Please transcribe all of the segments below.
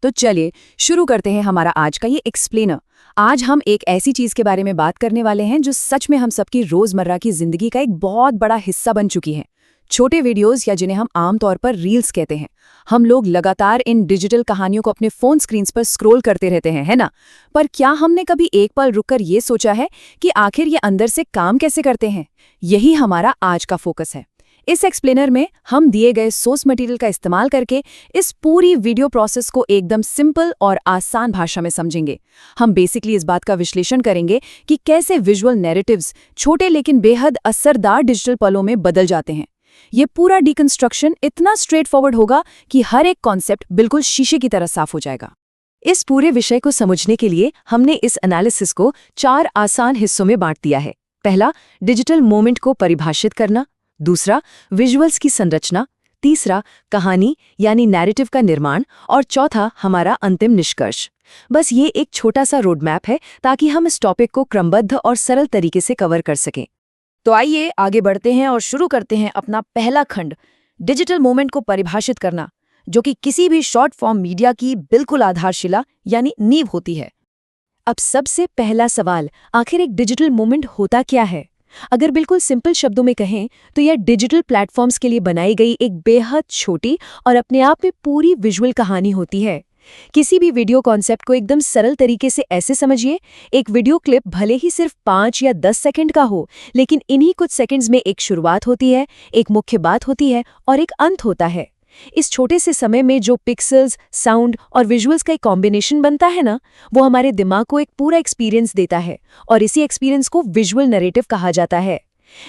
तो चलिए शुरू करते हैं हमारा आज का ये एक्सप्लेनर। आज हम एक ऐसी चीज के बारे में बात करने वाले हैं जो सच में हम सबकी रोजमर्रा की जिंदगी का एक बहुत बड़ा हिस्सा बन चुकी है। छोटे वीडियोस या जिन्हें हम आमतौर पर रील्स कहते हैं। हम लोग लगातार इन डिजिटल कहानियों को अपने फोन स्क्रीन्स पर स्क्रॉल करते रहते हैं, है ना? पर क्या हमने कभी एक पल रुककर ये सोचा है कि आखिर ये अंदर से काम कैसे करते हैं? यही हमारा आज का फोकस है। इस एक्सप्लेनर में हम दिए गए सोर्स मटेरियल का इस्तेमाल करके इस पूरी वीडियो प्रोसेस को एकदम सिंपल और आसान भाषा में समझेंगे। हम बेसिकली इस बात का विश्लेषण करेंगे कि कैसे विजुअल नैरेटिव्स छोटे लेकिन बेहद असरदार डिजिटल पलों में बदल जाते हैं। ये पूरा डिकंस्ट्रक्शन इतना स्ट्रेट फॉरवर्ड होगा कि हर एक कॉन्सेप्ट बिल्कुल शीशे की तरह साफ हो जाएगा। इस पूरे विषय को समझने के लिए हमने इस एनालिसिस को 4 आसान हिस्सों में बांट दिया है। पहला, डिजिटल मोमेंट को परिभाषित करना। दूसरा, विजुअल्स की संरचना। तीसरा, कहानी यानी नैरेटिव का निर्माण। और चौथा, हमारा अंतिम निष्कर्ष। बस ये एक छोटा सा रोड मैप है ताकि हम इस टॉपिक को क्रमबद्ध और सरल तरीके से कवर कर सकें। तो आइए आगे बढ़ते हैं और शुरू करते हैं अपना पहला खंड, डिजिटल मोमेंट को परिभाषित करना, जो कि किसी भी शॉर्ट फॉर्म मीडिया की बिल्कुल आधारशिला यानी नींव होती है। अब सबसे पहला सवाल, आखिर एक डिजिटल मोमेंट होता क्या है? अगर बिल्कुल सिंपल शब्दों में कहें तो यह डिजिटल प्लेटफॉर्म्स के लिए बनाई गई एक बेहद छोटी और अपने आप में पूरी विजुअल कहानी होती है। किसी भी वीडियो कॉन्सेप्ट को एकदम सरल तरीके से ऐसे समझिए, एक वीडियो क्लिप भले ही सिर्फ 5 या 10 सेकंड का हो, लेकिन इन्हीं कुछ सेकंड्स में एक शुरुआत होती है, एक मुख्य बात होती है और एक अंत होता है। इस छोटे से समय में जो पिक्सेल्स, साउंड और विजुअल्स का एक कॉम्बिनेशन बनता है ना, वो हमारे दिमाग को एक पूरा एक्सपीरियंस देता है और इसी एक्सपीरियंस को विजुअल नैरेटिव कहा जाता है।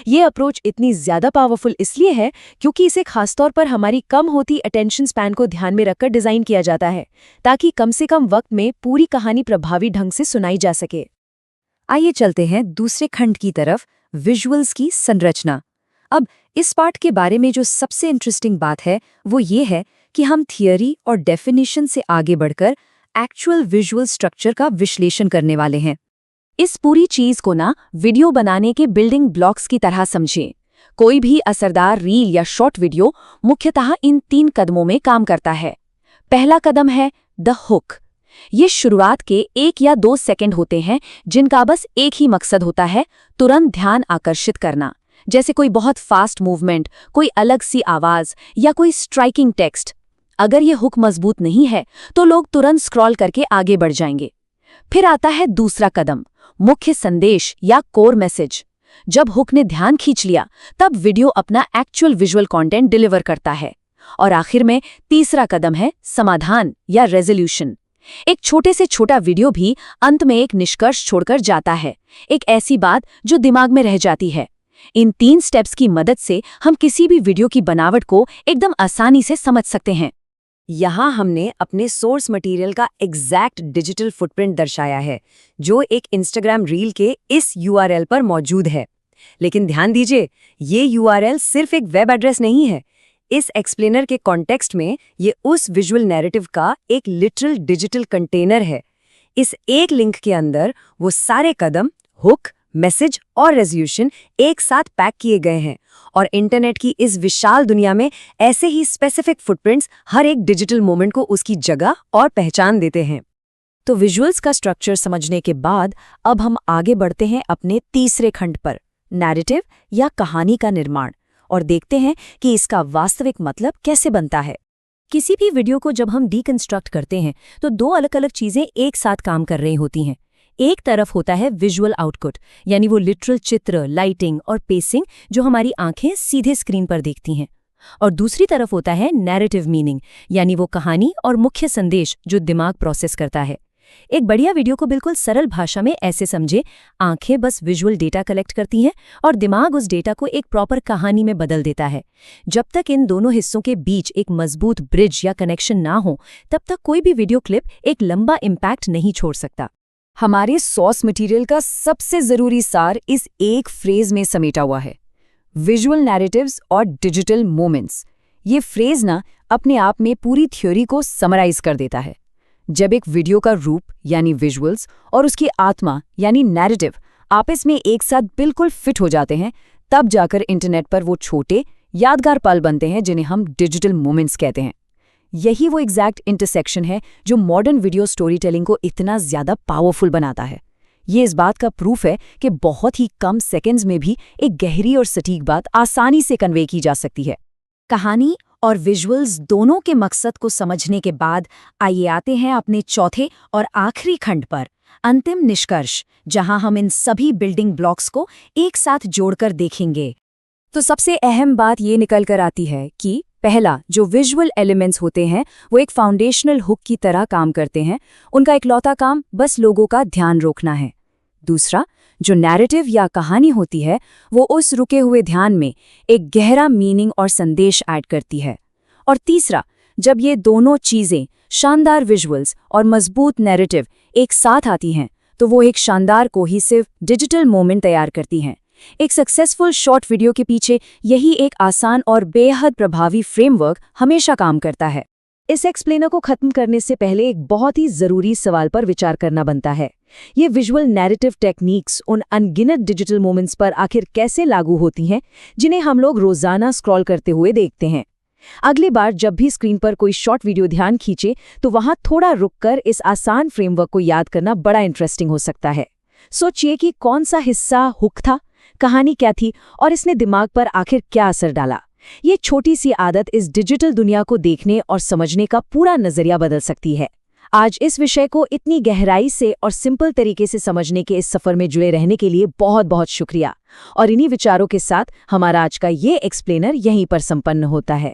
ये अप्रोच इतनी ज्यादा पावरफुल इसलिए है क्योंकि इसे खासतौर पर हमारी कम होती अटेंशन स्पैन को ध्यान में रखकर डिजाइन किया जाता है, ताकि कम से कम वक्त में पूरी कहानी प्रभावी ढंग से सुनाई जा सके। आइए चलते हैं दूसरे खंड की तरफ, विजुअल्स की संरचना। अब इस पार्ट के बारे में जो सबसे इंटरेस्टिंग बात है वो ये है कि हम थियरी और डेफिनेशन से आगे बढ़कर एक्चुअल विजुअल स्ट्रक्चर का विश्लेषण करने वाले हैं। इस पूरी चीज को ना वीडियो बनाने के बिल्डिंग ब्लॉक्स की तरह समझें। कोई भी असरदार रील या शॉर्ट वीडियो मुख्यतः इन 3 कदमों में काम करता है। पहला कदम है द हुक। ये शुरुआत के 1 या 2 सेकंड होते हैं जिनका बस एक ही मकसद होता है, तुरंत ध्यान आकर्षित करना। जैसे कोई बहुत फास्ट मूवमेंट, कोई अलग सी आवाज या कोई स्ट्राइकिंग टेक्स्ट। अगर ये हुक मजबूत नहीं है तो लोग तुरंत स्क्रॉल करके आगे बढ़ जाएंगे। फिर आता है दूसरा कदम, मुख्य संदेश या कोर मैसेज। जब हुक ने ध्यान खींच लिया तब वीडियो अपना एक्चुअल विजुअल कंटेंट डिलीवर करता है। और आखिर में तीसरा कदम है समाधान या रेजोल्यूशन। एक छोटे से छोटा वीडियो भी अंत में एक निष्कर्ष छोड़कर जाता है, एक ऐसी बात जो दिमाग में रह जाती है। इन 3 स्टेप्स की मदद से हम किसी भी वीडियो की बनावट को एकदम आसानी से समझ सकते हैं। यहाँ हमने अपने सोर्स मटेरियल का एग्जैक्ट डिजिटल फुटप्रिंट दर्शाया है, जो एक इंस्टाग्राम रील के इस URL पर मौजूद है। लेकिन ध्यान दीजिए, ये URL सिर्फ एक वेब एड्रेस नहीं है। इस एक्सप्लेनर के कॉन्टेक्स्ट में ये उस विजुअल नैरेटिव का एक लिटरल डिजिटल कंटेनर है। इस एक लिंक के अंदर वो सारे कदम, हुक, मैसेज और रेजोल्यूशन एक साथ पैक किए गए हैं और इंटरनेट की इस विशाल दुनिया में ऐसे ही स्पेसिफिक फुटप्रिंट्स हर एक डिजिटल मोमेंट को उसकी जगह और पहचान देते हैं। तो विजुअल्स का स्ट्रक्चर समझने के बाद अब हम आगे बढ़ते हैं अपने तीसरे खंड पर, नैरेटिव या कहानी का निर्माण, और देखते हैं कि इसका वास्तविक मतलब कैसे बनता है। किसी भी वीडियो को जब हम डीकंस्ट्रक्ट करते हैं तो 2 अलग-अलग चीजें एक साथ काम कर रही होती हैं। एक तरफ होता है विजुअल आउटपुट, यानी वो लिटरल चित्र, लाइटिंग और पेसिंग जो हमारी आंखें सीधे स्क्रीन पर देखती हैं। और दूसरी तरफ होता है नैरेटिव मीनिंग, यानी वो कहानी और मुख्य संदेश जो दिमाग प्रोसेस करता है। एक बढ़िया वीडियो को बिल्कुल सरल भाषा में ऐसे समझे, आंखें बस विजुअल डेटा कलेक्ट करती हैं और दिमाग उस डेटा को एक प्रॉपर कहानी में बदल देता है। जब तक इन दोनों हिस्सों के बीच एक मजबूत ब्रिज या कनेक्शन ना हो, तब तक कोई भी वीडियो क्लिप एक लंबा इम्पैक्ट नहीं छोड़ सकता। हमारे सोर्स मटेरियल का सबसे जरूरी सार इस एक फ्रेज में समेटा हुआ है, विजुअल नैरेटिव्स और डिजिटल मोमेंट्स। ये फ्रेज ना अपने आप में पूरी थ्योरी को समराइज कर देता है। जब एक वीडियो का रूप यानी विजुअल्स और उसकी आत्मा यानी नैरेटिव आपस में एक साथ बिल्कुल फिट हो जाते हैं, तब जाकर इंटरनेट पर वो छोटे यादगार पल बनते हैं जिन्हें हम डिजिटल मोमेंट्स कहते हैं। यही वो एग्जैक्ट इंटरसेक्शन है जो मॉडर्न वीडियो स्टोरी टेलिंग को इतना ज़्यादा पावरफुल बनाता है। ये इस बात का प्रूफ है कि बहुत ही कम सेकंड्स में भी एक गहरी और सटीक बात आसानी से कन्वे की जा सकती है। कहानी और विजुअल्स दोनों के मकसद को समझने के बाद आइए आते हैं अपने चौथे और आखिरी खंड पर, अंतिम निष्कर्ष, जहां हम इन सभी बिल्डिंग ब्लॉक्स को एक साथ जोड़कर देखेंगे। तो सबसे अहम बात ये निकल कर आती है कि पहला, जो विजुअल एलिमेंट्स होते हैं वो एक फाउंडेशनल हुक की तरह काम करते हैं। उनका इकलौता काम बस लोगों का ध्यान रोकना है। दूसरा, जो नैरेटिव या कहानी होती है वो उस रुके हुए ध्यान में एक गहरा मीनिंग और संदेश ऐड करती है। और तीसरा, जब ये दोनों चीज़ें, शानदार विजुअल्स और मजबूत नैरेटिव, एक साथ आती हैं तो वो एक शानदार कोहेसिव डिजिटल मोमेंट तैयार करती हैं। एक सक्सेसफुल शॉर्ट वीडियो के पीछे यही एक आसान और बेहद प्रभावी फ्रेमवर्क हमेशा काम करता है। इस एक्सप्लेनर को खत्म करने से पहले एक बहुत ही जरूरी सवाल पर विचार करना बनता है। ये विजुअल नैरेटिव टेक्निक्स उन अनगिनत डिजिटल मोमेंट्स पर आखिर कैसे लागू होती हैं जिन्हें हम लोग रोजाना स्क्रॉल करते हुए देखते हैं। अगली बार जब भी स्क्रीन पर कोई शॉर्ट वीडियो ध्यान खींचे तो वहां थोड़ा रुककर इस आसान फ्रेमवर्क को याद करना बड़ा इंटरेस्टिंग हो सकता है। सोचिए कि कौन सा हिस्सा हुक था, कहानी क्या थी और इसने दिमाग पर आखिर क्या असर डाला। ये छोटी सी आदत इस डिजिटल दुनिया को देखने और समझने का पूरा नजरिया बदल सकती है। आज इस विषय को इतनी गहराई से और सिंपल तरीके से समझने के इस सफर में जुड़े रहने के लिए बहुत बहुत शुक्रिया। और इन्हीं विचारों के साथ हमारा आज का ये एक्सप्लेनर यहीं पर संपन्न होता है।